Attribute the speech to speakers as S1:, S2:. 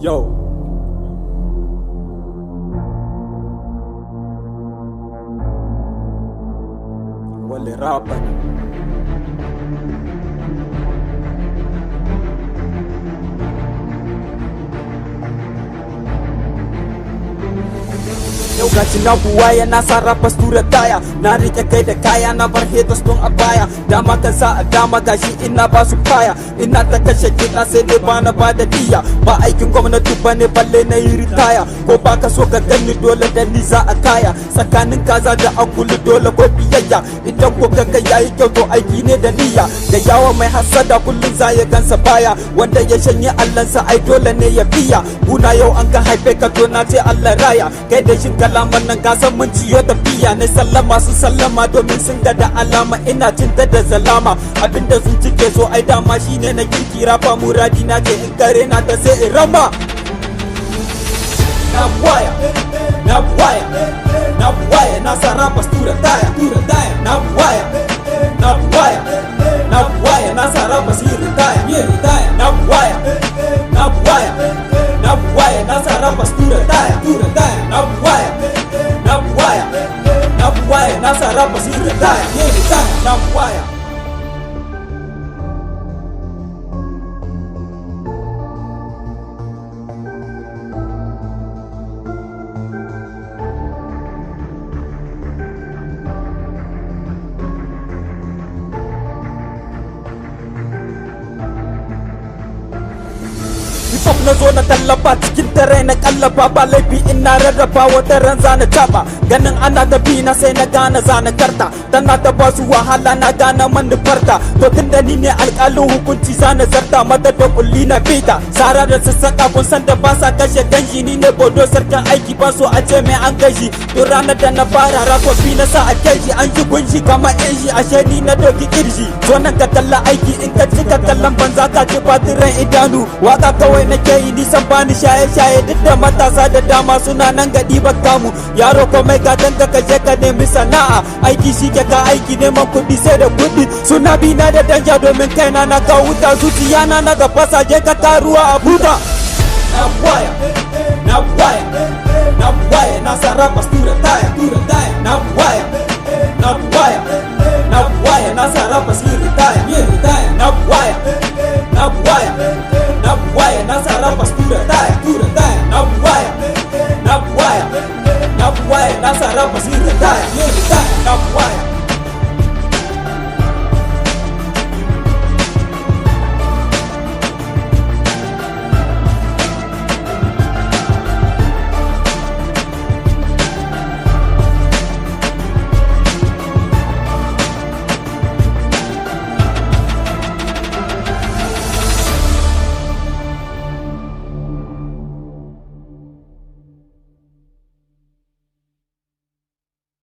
S1: Yo. Wale rapa ne. Yau gaci na buwaya na sarrafa stura taya, na rike kai da kaya na bar haters don a baya. Dama kan sa a dama gashi ina ba su kaya, ina ta kashe kiɗa sai dai bana ba da diya. Ba aikin gwamnati bane balle na yi ritaya, ko ba ka so ka gani dole da ni za a kaya. Tsakanin kaza da angulu dole ko biyayya, idan ko kaga yayi kyau to aiki ne da niyya. Da yawa mai hasada kullum za ya gansa baya, wanda ya shanye allansa ai dole ne ya biya. Buna yau an ka haife ka to na ce Allah raya, kai da shin kalaman nan gasan mun ciyo da biya. Ne sallama su sallama domin sun ga da alama, ina jin da zalama. Abinda sun cike so ai dama shine na kirkira, fa muradi na ce in kare na ta sai in rama. Na buwaya, na buwaya, na buwaya, na sarrafa stura taya, na buwaya, na buwaya, na buwaya, na sarrafa siri taya, na buwaya, na buwaya, na buwaya, na sarrafa stura taya, na buwaya, na buwaya, na buwaya, na sarrafa siri taya, na buwaya. Hip-hop na zo na tallafa cikin tare na kallaba, ba laifi ina rarraba wata ran zana taba. Ganin ana ta bi na sai na gane zana karta, tana ta ba su wahala na gane manufarta. To tunda ni ne alƙalin hukunci zana zarta, mata da kulli na bita. Sara da sassaka kun san da ba sa kashe ganji, ni ne bodo sarkin aiki ba so a ce mai an gaji. To ranar da na fara rakofi na sa a keji, an yi gunshi kamar inji, ashe ni na doki kirji. Zo nan ka talla aiki, in ka cika kallon banza ka ci batiran idanu. Waka kawai nake yi nisan bani shaye-shaye, duk da matasa da dama suna nan gadi ba kamu. Yaro komai ka danka ka je ka nemi sana'a, aiki shi ke ka aiki, neman kuɗi sai da kuɗi. Suna bi na da danja domin kaina na ka wuta, zuciya na ga fasa je ka taruwa a buta. Na buwaya, na buwaya, na buwaya, na sarrafa stura taya, na buwaya.